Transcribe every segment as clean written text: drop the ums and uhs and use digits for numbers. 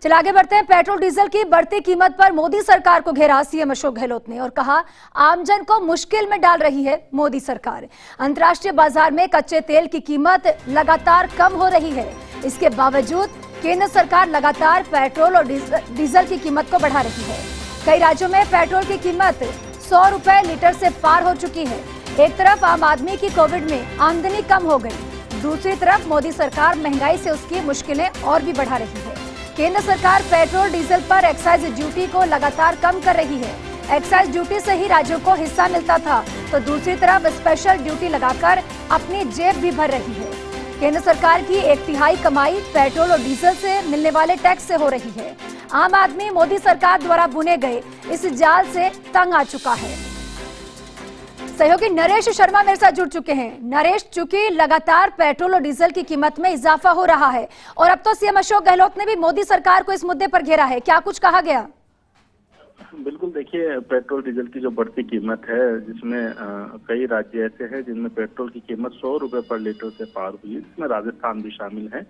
चलिए आगे बढ़ते हैं। पेट्रोल डीजल की बढ़ती कीमत पर मोदी सरकार को घेरा सीएम अशोक गहलोत ने और कहा आमजन को मुश्किल में डाल रही है मोदी सरकार। अंतर्राष्ट्रीय बाजार में कच्चे तेल की कीमत लगातार कम हो रही है। इसके बावजूद केंद्र सरकार लगातार पेट्रोल और डीजल की कीमत को बढ़ा रही है। कई राज्यों में पेट्रोल की कीमत 100 रुपए लीटर से पार हो चुकी है। एक तरफ आम आदमी की कोविड में आमदनी कम हो गई, दूसरी तरफ मोदी सरकार महंगाई से उसकी मुश्किलें और भी बढ़ा रही है। केंद्र सरकार पेट्रोल डीजल पर एक्साइज ड्यूटी को लगातार कम कर रही है। एक्साइज ड्यूटी से ही राज्यों को हिस्सा मिलता था, तो दूसरी तरफ स्पेशल ड्यूटी लगाकर अपनी जेब भी भर रही है। केंद्र सरकार की 1/3 कमाई पेट्रोल और डीजल से मिलने वाले टैक्स से हो रही है। आम आदमी मोदी सरकार द्वारा बुने गए इस जाल से तंग आ चुका है। सहयोगी नरेश शर्मा मेरे साथ जुड़ चुके हैं। नरेश, चूंकि लगातार पेट्रोल और डीजल की कीमत में इजाफा हो रहा है और अब तो सीएम अशोक गहलोत ने भी मोदी सरकार को इस मुद्दे पर घेरा है, क्या कुछ कहा गया? बिल्कुल, देखिए पेट्रोल डीजल की जो बढ़ती कीमत है, जिसमें कई राज्य ऐसे हैं जिनमें पेट्रोल की कीमत 100 रुपए पर लीटर से पार हुई है, जिसमें राजस्थान भी शामिल है।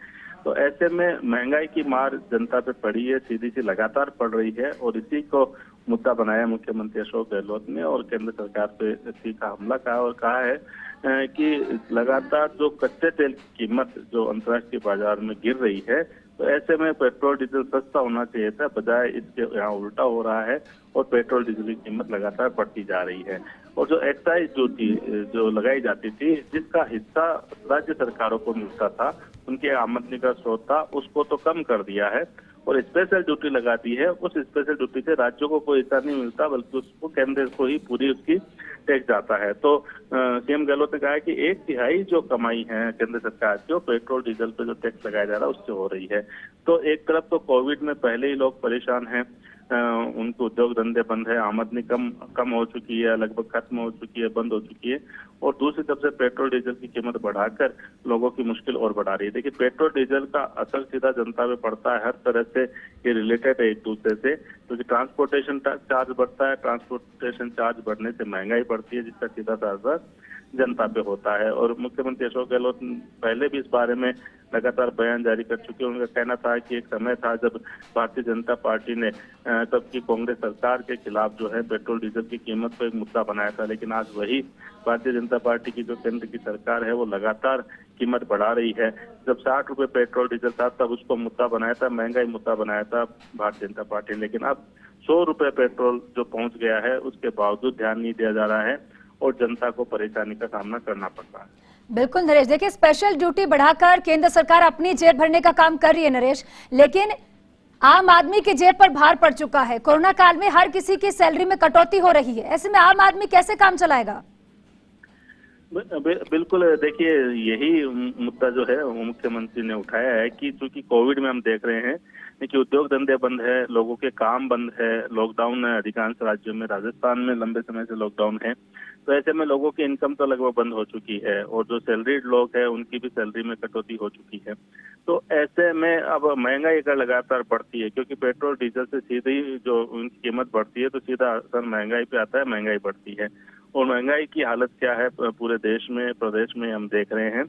तो ऐसे में महंगाई की मार जनता पे पड़ी है, सीधी सी लगातार पड़ रही है और इसी को मुद्दा बनाया मुख्यमंत्री अशोक गहलोत ने और केंद्र सरकार पे तीखा हमला कहा और कहा है कि लगातार जो कच्चे तेल की कीमत जो अंतर्राष्ट्रीय बाजार में गिर रही है, तो ऐसे में पेट्रोल डीजल सस्ता होना चाहिए था, बजाय इसके यहाँ उल्टा हो रहा है और पेट्रोल डीजल की कीमत लगातार बढ़ती जा रही है। और जो एक्साइज ड्यूटी जो लगाई जाती थी, जिसका हिस्सा राज्य सरकारों को मिलता था, उनके आमदनी का स्रोत था, उसको तो कम कर दिया है और स्पेशल ड्यूटी लगा दी है। उस स्पेशल ड्यूटी से राज्यों को कोई हिस्सा नहीं मिलता, बल्कि उसको केंद्र को ही पूरी उसकी टैक्स जाता है। तो सीएम गहलोत ने कहा है कि 1/3 जो कमाई है केंद्र सरकार की, पेट्रोल डीजल पे जो टैक्स लगाया जा रहा है उससे हो रही है। तो एक तरफ तो कोविड में पहले ही लोग परेशान हैं, उनके उद्योग धंधे बंद है, आमदनी कम हो चुकी है, लगभग खत्म हो चुकी है, बंद हो चुकी है, और दूसरी तरफ से पेट्रोल डीजल की कीमत बढ़ाकर लोगों की मुश्किल और बढ़ा रही है। देखिए, पेट्रोल डीजल का असर सीधा जनता पे पड़ता है, हर तरह से ये रिलेटेड है एक दूसरे से, क्योंकि ट्रांसपोर्टेशन चार्ज बढ़ता है, ट्रांसपोर्टेशन चार्ज बढ़ने से महंगाई बढ़ती है, जिसका सीधा सा असर जनता पे होता है। और मुख्यमंत्री अशोक गहलोत पहले भी इस बारे में लगातार बयान जारी कर चुके हैं। उनका कहना था कि एक समय था जब भारतीय जनता पार्टी ने तब की कांग्रेस सरकार के खिलाफ जो है पेट्रोल डीजल की कीमत को एक मुद्दा बनाया था, लेकिन आज वही भारतीय जनता पार्टी की जो केंद्र की सरकार है वो लगातार कीमत बढ़ा रही है। जब 60 रुपए पेट्रोल डीजल था तब उसको मुद्दा बनाया था, महंगाई मुद्दा बनाया था भारतीय जनता पार्टी, लेकिन अब 100 रुपए पेट्रोल जो पहुंच गया है, उसके बावजूद ध्यान नहीं दिया जा रहा है और जनता को परेशानी का सामना करना पड़ रहा है। बिल्कुल नरेश, देखिए स्पेशल ड्यूटी बढ़ाकर केंद्र सरकार अपनी जेब भरने का काम कर रही है नरेश, लेकिन आम आदमी की जेब पर भार पड़ चुका है। कोरोना काल में हर किसी की सैलरी में कटौती हो रही है, ऐसे में आम आदमी कैसे काम चलाएगा? बिल्कुल, देखिए यही मुद्दा जो है वो मुख्यमंत्री ने उठाया है कि चूंकि कोविड में हम देख रहे हैं कि उद्योग धंधे बंद है, लोगों के काम बंद है, लॉकडाउन है अधिकांश राज्यों में, राजस्थान में लंबे समय से लॉकडाउन है, तो ऐसे में लोगों की इनकम तो लगभग बंद हो चुकी है और जो सैलरीड लोग हैं उनकी भी सैलरी में कटौती हो चुकी है। तो ऐसे में अब महंगाई अगर लगातार बढ़ती है, क्योंकि पेट्रोल डीजल से सीधी जो उनकी कीमत बढ़ती है तो सीधा असर महंगाई पे आता है, महंगाई बढ़ती है। और महंगाई की हालत क्या है पूरे देश में, प्रदेश में हम देख रहे हैं,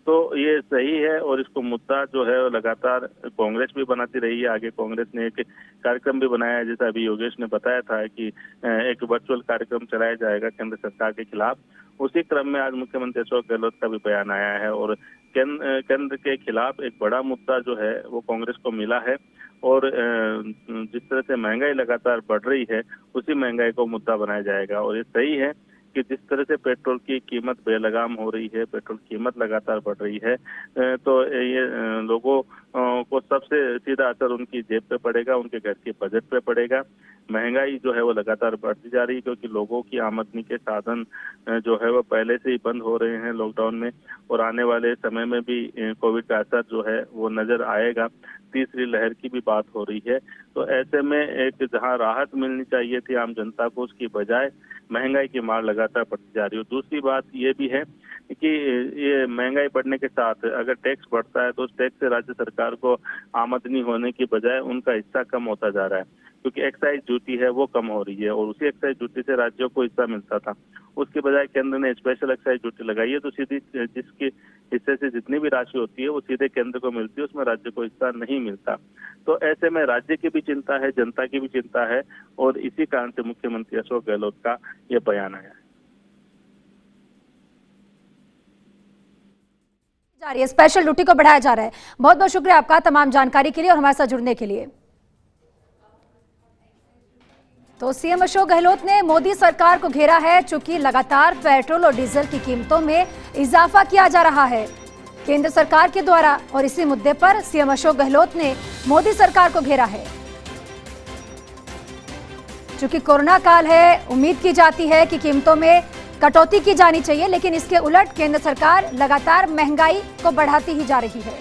तो ये सही है और इसको मुद्दा जो है लगातार कांग्रेस भी बनाती रही है। आगे कांग्रेस ने एक कार्यक्रम भी बनाया है, जैसा अभी योगेश ने बताया था कि एक वर्चुअल कार्यक्रम चलाया जाएगा केंद्र सरकार के खिलाफ। उसी क्रम में आज मुख्यमंत्री अशोक गहलोत का भी बयान आया है और केंद्र के खिलाफ एक बड़ा मुद्दा जो है वो कांग्रेस को मिला है और जिस तरह से महंगाई लगातार बढ़ रही है, उसी महंगाई को मुद्दा बनाया जाएगा। और ये सही है कि जिस तरह से पेट्रोल की कीमत बेलगाम हो रही है, पेट्रोल की कीमत लगातार बढ़ रही है, तो ये लोगों को सबसे सीधा असर उनकी जेब पे पड़ेगा, उनके घर के बजट पे पड़ेगा। महंगाई जो है वो लगातार बढ़ती जा रही है, क्योंकि लोगों की आमदनी के साधन जो है वो पहले से ही बंद हो रहे हैं लॉकडाउन में, और आने वाले समय में भी कोविड का असर जो है वो नजर आएगा। तीसरी लहर की भी बात हो रही है, तो ऐसे में एक जहां राहत मिलनी चाहिए थी आम जनता को, उसकी बजाय महंगाई की मार लगातार बढ़ती जा रही है। दूसरी बात ये भी है कि ये महंगाई बढ़ने के साथ अगर टैक्स बढ़ता है तो उस टैक्स से राज्य सरकार को आमदनी होने की बजाय उनका हिस्सा कम होता जा रहा है, क्योंकि एक्साइज ड्यूटी है वो कम हो रही है और उसी एक्साइज ड्यूटी से राज्यों को हिस्सा मिलता था उसके बजाय केंद्र ने स्पेशल एक्साइज ड्यूटी लगाई है, तो सीधी जिसके हिस्से से जितनी भी राशि होती है वो सीधे केंद्र को मिलती है, उसमें राज्य को हिस्सा नहीं मिलता। तो ऐसे में राज्य की भी चिंता है, जनता की भी चिंता है, और इसी कारण से मुख्यमंत्री अशोक गहलोत का ये बयान आया है। जा रही है, स्पेशल ड्यूटी को बढ़ाया जा रहा है। बहुत बहुत शुक्रिया आपका तमाम जानकारी के लिए और हमारे साथ जुड़ने के लिए। तो सीएम अशोक गहलोत ने मोदी सरकार को घेरा है, चूंकि लगातार पेट्रोल और डीजल की कीमतों में इजाफा किया जा रहा है केंद्र सरकार के द्वारा, और इसी मुद्दे पर सीएम अशोक गहलोत ने मोदी सरकार को घेरा है। चूंकि कोरोना काल है, उम्मीद की जाती है कि कीमतों में कटौती की जानी चाहिए, लेकिन इसके उलट केंद्र सरकार लगातार महंगाई को बढ़ाती ही जा रही है।